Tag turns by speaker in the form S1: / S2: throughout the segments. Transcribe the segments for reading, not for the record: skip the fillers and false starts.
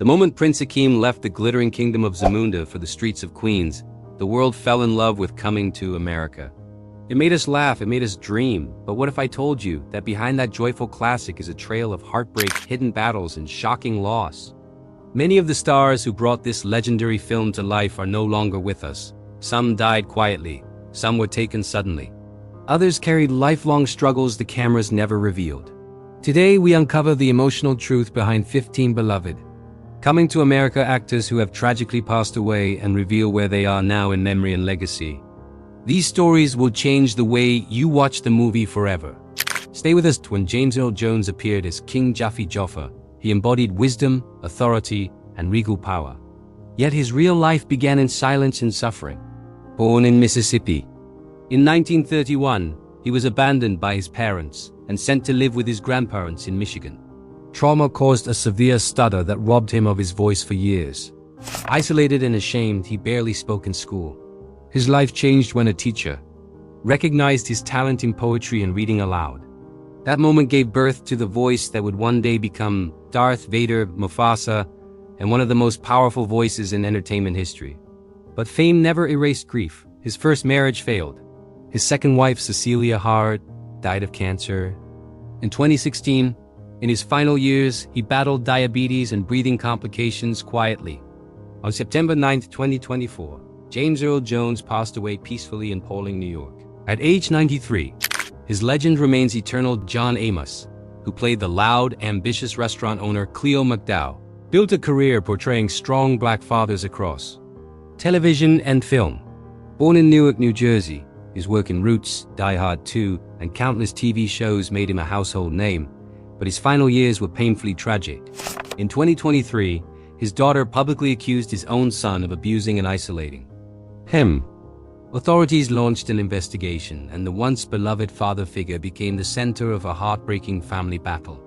S1: The moment Prince Akeem left the glittering kingdom of Zamunda for the streets of Queens, the world fell in love with coming to America. It made us laugh, it made us dream, but what if I told you that behind that joyful classic is a trail of heartbreak, hidden battles, and shocking loss? Many of the stars who brought this legendary film to life are no longer with us. Some died quietly, some were taken suddenly. Others carried lifelong struggles the cameras never revealed. Today we uncover the emotional truth behind 15 beloved Coming to America actors who have tragically passed away and reveal where they are now in memory and legacy. These stories will change the way you watch the movie forever. Stay with us. When James Earl Jones appeared as King Jaffe Joffer, he embodied wisdom, authority, and regal power. Yet his real life began in silence and suffering. Born in Mississippi, in 1931, he was abandoned by his parents and sent to live with his grandparents in Michigan. Trauma caused a severe stutter that robbed him of his voice for years. Isolated and ashamed, he barely spoke in school. His life changed when a teacher recognized his talent in poetry and reading aloud. That moment gave birth to the voice that would one day become Darth Vader, Mufasa, and one of the most powerful voices in entertainment history. But fame never erased grief. His first marriage failed. His second wife, Cecilia Hart, died of cancer. In 2016, in his final years, he battled diabetes and breathing complications quietly. On September 9, 2024, James Earl Jones passed away peacefully in Pawling, New York. At age 93, his legend remains eternal. John Amos, who played the loud, ambitious restaurant owner Cleo McDowell, built a career portraying strong black fathers across television and film. Born in Newark, New Jersey, his work in Roots, Die Hard 2, and countless TV shows made him a household name, but his final years were painfully tragic. In 2023, his daughter publicly accused his own son of abusing and isolating him. Authorities launched an investigation, and the once beloved father figure became the center of a heartbreaking family battle.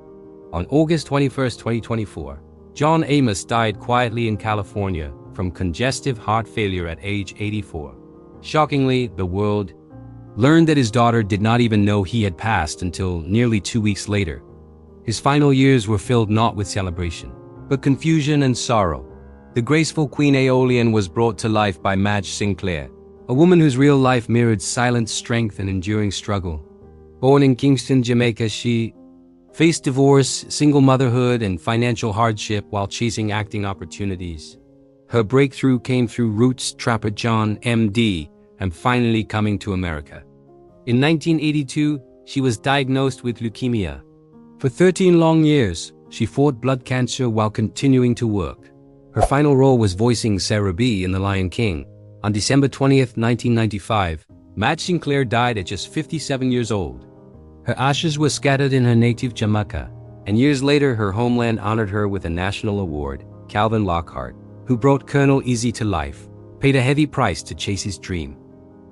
S1: On August 21, 2024, John Amos died quietly in California from congestive heart failure at age 84. Shockingly, the world learned that his daughter did not even know he had passed until nearly 2 weeks later. His final years were filled not with celebration, but confusion and sorrow. The graceful Queen Aeolian was brought to life by Madge Sinclair, a woman whose real life mirrored silent strength and enduring struggle. Born in Kingston, Jamaica, she faced divorce, single motherhood, and financial hardship while chasing acting opportunities. Her breakthrough came through Roots, Trapper John, M.D., and finally coming to America. In 1982, she was diagnosed with leukemia. For 13 long years, she fought blood cancer while continuing to work. Her final role was voicing Sarah B. in The Lion King. On December 20, 1995, Madge Sinclair died at just 57 years old. Her ashes were scattered in her native Jamaica, and years later her homeland honored her with a national award. Calvin Lockhart, who brought Colonel Easy to life, paid a heavy price to chase his dream.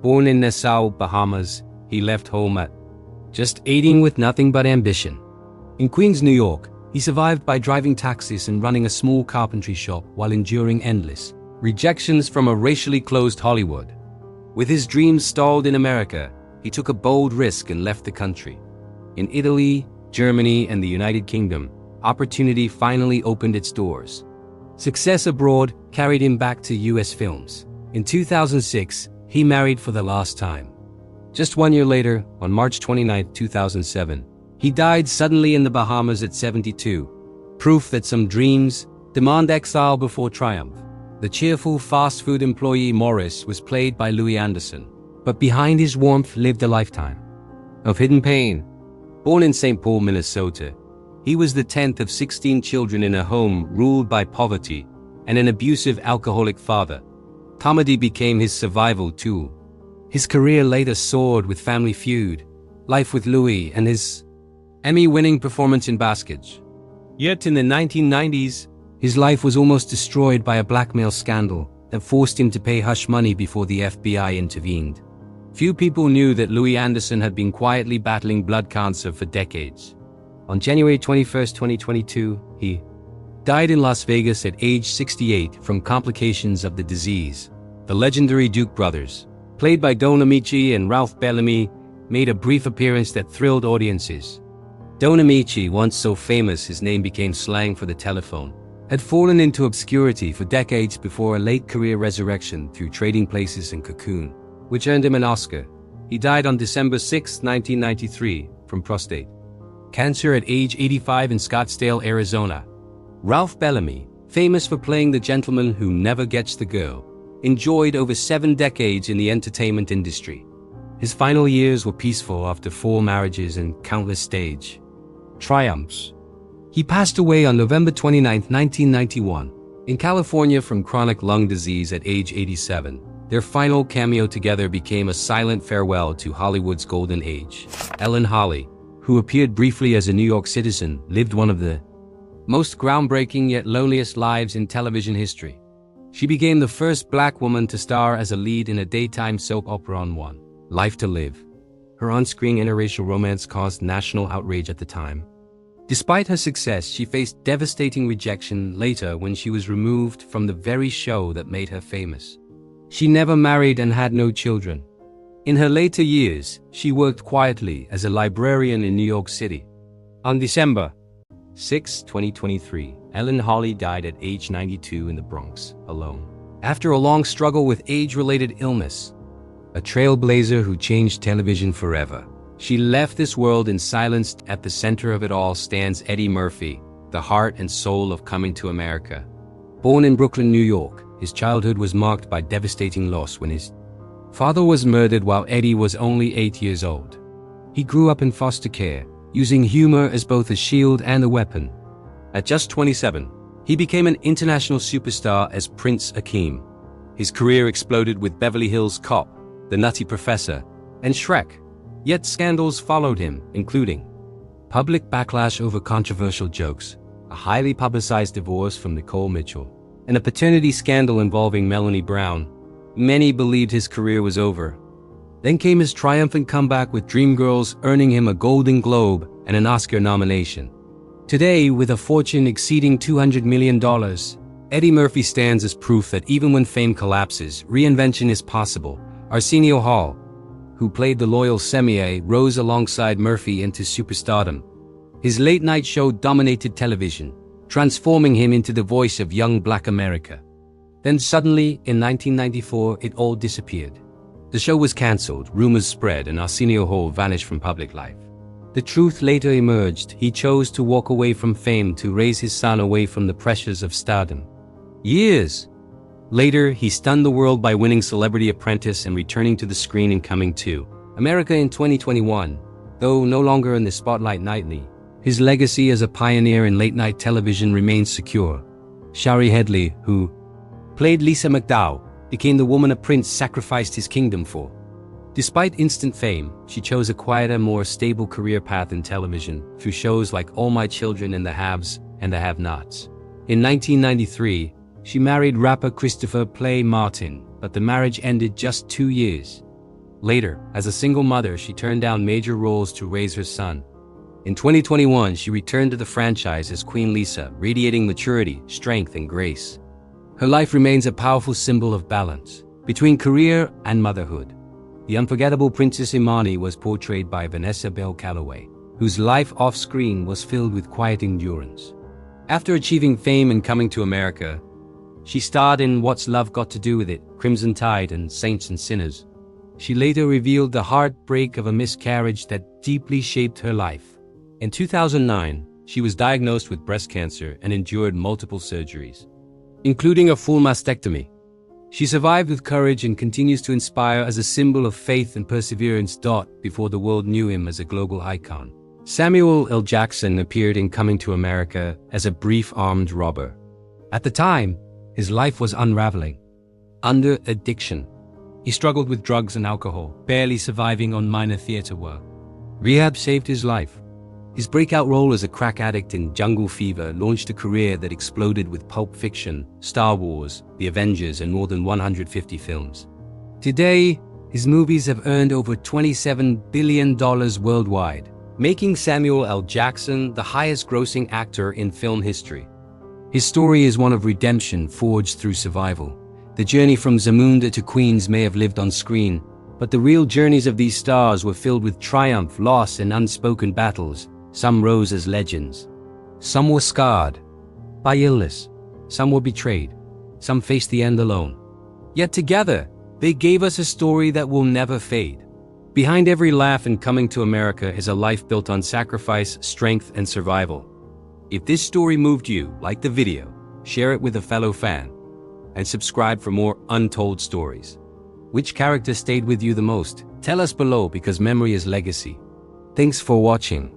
S1: Born in Nassau, Bahamas, he left home at just 18 with nothing but ambition. In Queens, New York, he survived by driving taxis and running a small carpentry shop while enduring endless rejections from a racially closed Hollywood. With his dreams stalled in America, he took a bold risk and left the country. In Italy, Germany, and the United Kingdom, opportunity finally opened its doors. Success abroad carried him back to US films. In 2006, he married for the last time. Just 1 year later, on March 29, 2007, he died suddenly in the Bahamas at 72. Proof that some dreams demand exile before triumph. The cheerful fast food employee Morris was played by Louis Anderson, but behind his warmth lived a lifetime of hidden pain. Born in St. Paul, Minnesota, he was the 10th of 16 children in a home ruled by poverty and an abusive alcoholic father. Comedy became his survival tool. His career later soared with Family Feud, Life with Louis, and his Emmy-winning performance in Baskets. Yet in the 1990s, his life was almost destroyed by a blackmail scandal that forced him to pay hush money before the FBI intervened. Few people knew that Louis Anderson had been quietly battling blood cancer for decades. On January 21, 2022, he died in Las Vegas at age 68 from complications of the disease. The legendary Duke brothers, played by Don Amici and Ralph Bellamy, made a brief appearance that thrilled audiences. Don Amici, once so famous his name became slang for the telephone, had fallen into obscurity for decades before a late career resurrection through Trading Places and Cocoon, which earned him an Oscar. He died on December 6, 1993, from prostate cancer at age 85 in Scottsdale, Arizona. Ralph Bellamy, famous for playing the gentleman who never gets the girl, enjoyed over 7 decades in the entertainment industry. His final years were peaceful after 4 marriages and countless stage triumphs. He passed away on November 29, 1991, in California from chronic lung disease at age 87. Their final cameo together became a silent farewell to Hollywood's golden age. Ellen Holly, who appeared briefly as a New York citizen, lived one of the most groundbreaking yet loneliest lives in television history. She became the first black woman to star as a lead in a daytime soap opera on One Life to Live. Her on-screen interracial romance caused national outrage at the time. Despite her success, she faced devastating rejection later when she was removed from the very show that made her famous. She never married and had no children. In her later years, she worked quietly as a librarian in New York City. On December 6, 2023, Ellen Holly died at age 92 in the Bronx, alone. After a long struggle with age-related illness, a trailblazer who changed television forever, she left this world in silence. At the center of it all stands Eddie Murphy, the heart and soul of Coming to America. Born in Brooklyn, New York, his childhood was marked by devastating loss when his father was murdered while Eddie was only 8 years old. He grew up in foster care, using humor as both a shield and a weapon. At just 27, he became an international superstar as Prince Akeem. His career exploded with Beverly Hills Cop, The Nutty Professor, and Shrek. Yet scandals followed him, including public backlash over controversial jokes, a highly publicized divorce from Nicole Mitchell, and a paternity scandal involving Melanie Brown. Many believed his career was over. Then came his triumphant comeback with Dreamgirls, earning him a Golden Globe and an Oscar nomination. Today, with a fortune exceeding $200 million, Eddie Murphy stands as proof that even when fame collapses, reinvention is possible. Arsenio Hall, who played the loyal Semie, rose alongside Murphy into superstardom. His late-night show dominated television, transforming him into the voice of young Black America. Then suddenly, in 1994, it all disappeared. The show was cancelled, rumors spread, and Arsenio Hall vanished from public life. The truth later emerged. He chose to walk away from fame to raise his son away from the pressures of stardom. Years later, he stunned the world by winning Celebrity Apprentice and returning to the screen in Coming to America in 2021. Though no longer in the spotlight nightly, his legacy as a pioneer in late-night television remains secure. Shari Headley, who played Lisa McDowell, became the woman a prince sacrificed his kingdom for. Despite instant fame, she chose a quieter, more stable career path in television through shows like All My Children and The Haves and the Have-Nots. In 1993, she married rapper Christopher Play Martin, but the marriage ended just 2 years later. As a single mother, she turned down major roles to raise her son. In 2021, she returned to the franchise as Queen Lisa, radiating maturity, strength, and grace. Her life remains a powerful symbol of balance between career and motherhood. The unforgettable Princess Imani was portrayed by Vanessa Bell Calloway, whose life off-screen was filled with quiet endurance. After achieving fame and Coming to America, she starred in What's Love Got to Do with It, Crimson Tide, and Saints and Sinners. She later revealed the heartbreak of a miscarriage that deeply shaped her life. In 2009, she was diagnosed with breast cancer and endured multiple surgeries, including a full mastectomy. She survived with courage and continues to inspire as a symbol of faith and perseverance. Before the world knew him as a global icon, Samuel L. Jackson appeared in Coming to America as a brief armed robber. At the time, his life was unraveling. Under addiction, he struggled with drugs and alcohol, barely surviving on minor theater work. Rehab saved his life. His breakout role as a crack addict in Jungle Fever launched a career that exploded with Pulp Fiction, Star Wars, The Avengers, and more than 150 films. Today, his movies have earned over $27 billion worldwide, making Samuel L. Jackson the highest-grossing actor in film history. His story is one of redemption forged through survival. The journey from Zamunda to Queens may have lived on screen, but the real journeys of these stars were filled with triumph, loss, and unspoken battles. Some rose as legends. Some were scarred by illness, Some were betrayed. Some faced the end alone. Yet together, they gave us a story that will never fade. Behind every laugh in Coming to America is a life built on sacrifice, strength, and survival. If this story moved you, like the video, share it with a fellow fan, and subscribe for more untold stories. Which character stayed with you the most? Tell us below, because memory is legacy. Thanks for watching.